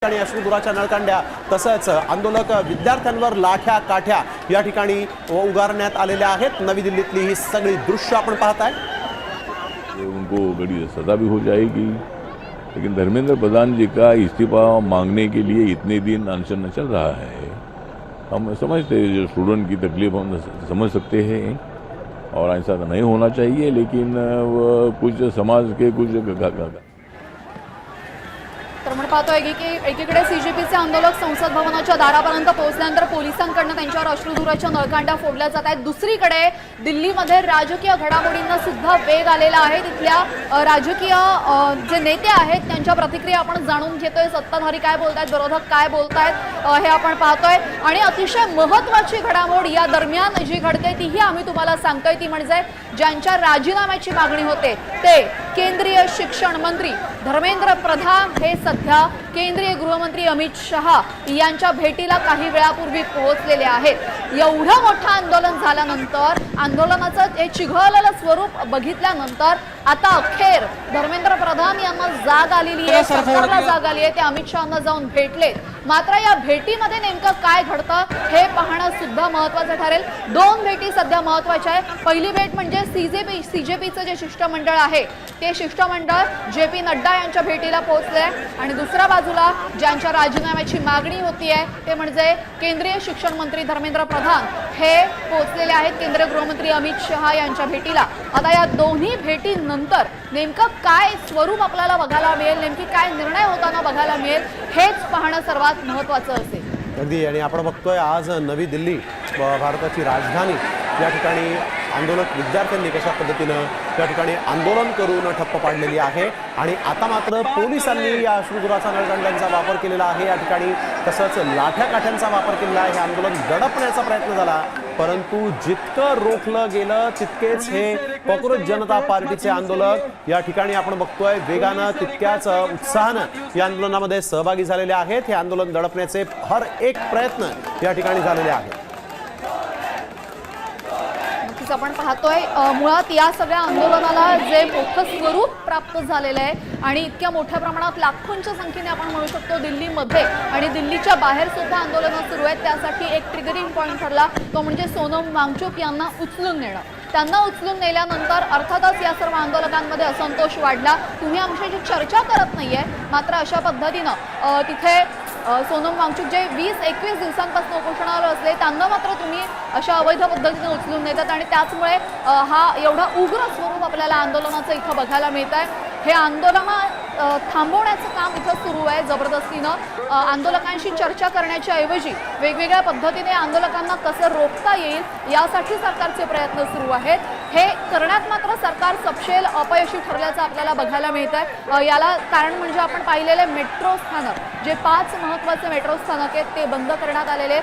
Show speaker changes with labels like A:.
A: ठिकाणी अश्रुधुराच्या नळकांड्या तसंच आंदोलक विद्यार्थ्यांवर लाठ्या काठ्या या ठिकाणी उगारण्यात आलेल्या आहेत। नवी दिल्लीतली ही सगळी दृश्य आपण पाहताय।
B: उनको बड़ी सजा भी हो जाएगी, लेकिन धर्मेंद्र प्रधान जी का इस्तीफा मांगने के लिए इतने दिन अनशन चल रहा है। हम समझते हैं जो स्टूडेंट की तकलीफ हम समझ सकते हैं और ऐसा नहीं होना चाहिए, लेकिन कुछ समाज के कुछ
C: तर आपण पाहतोय की एकीकडे सीजेपीचे आंदोलक संसद भवनाच्या दारापर्यंत पोहोचल्यानंतर पोलिसांकडून त्यांच्यावर अश्रुधुराच्या नळकांड्या फोडल्या जात आहेत। दुसरीकडे दिल्लीमध्ये राजकीय घडामोडींना सुद्धा वेग आलेला आहे। तिथल्या राजकीय जे नेते आहेत त्यांच्या प्रतिक्रिया आपण जाणून घेतोय। सत्ताधारी काय बोलतायत, विरोधक काय बोलतायत हे आपण पाहतोय आणि अतिशय महत्त्वाची घडामोड या दरम्यान जी घडते तीही आम्ही तुम्हाला सांगतोय। ती म्हणजे ज्यांच्या राजीनाम्याची मागणी होते ते केंद्रीय शिक्षण मंत्री धर्मेंद्र प्रधान हे सध्या केंद्रीय गृहमंत्री अमित शहा यांच्या भेटीला काही वेळापूर्वी पोहोचलेले आहेत। एवढं मोठं आंदोलन झाल्यानंतर आंदोलनाचं हे चिघळलेलं स्वरूप बघितल्यानंतर आता अखेर धर्मेंद्र प्रधान यांना जाग आलेली आहे, सरकारला जाग आली आहे। ते अमित शहांना जाऊन भेटले, मात्र या भेटीमध्ये नेमकं काय घडतं हे पाहणं सुद्धा महत्त्वाचं ठरेल। दोन भेटी सध्या महत्त्वाच्या आहे। पहिली भेट म्हणजे सीजेपीचं जे शिष्टमंडळ आहे ते शिष्टमंडळ जे.पी. नड्डा यांच्या भेटीला पोहोचले आणि दुसऱ्या बाजूला ज्यांच्या राजीनाम्याची मागणी होतीये ते म्हणजे केंद्रीय शिक्षण मंत्री धर्मेंद्र प्रधान हे पोहोचलेले आहेत केंद्रीय गृहमंत्री अमित शहा यांच्या भेटीला। आता या दोन्ही भेटीनंतर नेमकं काय स्वरूप आपल्याला बघायला मिळेल, नेमकी काय निर्णय होताना बघायला मिळेल हेच पाहणं सर्वात महत्त्वाचं असेल।
A: अगदी आणि आपण बघतोय आज नवी दिल्ली भारताची राजधानी या ठिकाणी आंदोलक विद्यार्थ्यांनी कशा पद्धतीनं त्या ठिकाणी आंदोलन करून ठप्प पाडलेली आहे आणि आता मात्र पोलिसांनी या अश्रुधुराचा नळकांड्यांचा वापर केलेला आहे। या ठिकाणी तसंच लाठ्या काठ्यांचा वापर केलेला आहे। हे आंदोलन दडपण्याचा प्रयत्न झाला, परंतु जितकं रोखलं गेलं तितकेच हे कॉक्रोच जनता पार्टीचे आंदोलक या ठिकाणी आपण बघतोय वेगानं तितक्याच उत्साहानं या आंदोलनामध्ये सहभागी झालेले आहेत। हे आंदोलन दडपण्याचे हर एक प्रयत्न या ठिकाणी झालेले आहेत।
C: आपण पाहतोय मुळात या सगळ्या आंदोलनाला जे मोठं स्वरूप प्राप्त झालेलं आहे आणि इतक्या मोठ्या प्रमाणात लाखोंच्या संख्येने आपण म्हणू शकतो दिल्लीमध्ये आणि दिल्लीच्या बाहेर सुद्धा आंदोलनं सुरू आहेत। त्यासाठी एक ट्रिगरिंग पॉईंट ठरला तो म्हणजे सोनम वांगचुक यांना उचलून नेणं। त्यांना उचलून नेल्यानंतर अर्थातच या सर्व आंदोलकांमध्ये असंतोष वाढला। तुम्ही आमच्याशी चर्चा करत नाहीये, मात्र अशा पद्धतीनं तिथे सोनम वांगचुक जे 20-21 दिवसांपासून उपोषणावर असले त्यांना मात्र तुम्ही अशा अवैध पद्धतीने उचलून नेतात आणि त्याचमुळे हा एवढा उग्र स्वरूप आपल्याला आंदोलनाचं इथं बघायला मिळत आहे। हे आंदोलन थांबवण्याचं काम इथं सुरू आहे। जबरदस्तीनं आंदोलकांशी चर्चा करण्याच्या ऐवजी वेगवेगळ्या पद्धतीने आंदोलकांना कसं रोखता येईल यासाठी सरकारचे प्रयत्न सुरू आहेत। हे करण्यात मात्र सरकार सपशेल अपयशी ठरल्याचं आपल्याला बघायला मिळत आहे। याला कारण म्हणजे आपण पाहिलेले मेट्रो स्थानक जे 5 महत्त्वाचे मेट्रो स्थानक आहेत ते बंद करण्यात आलेले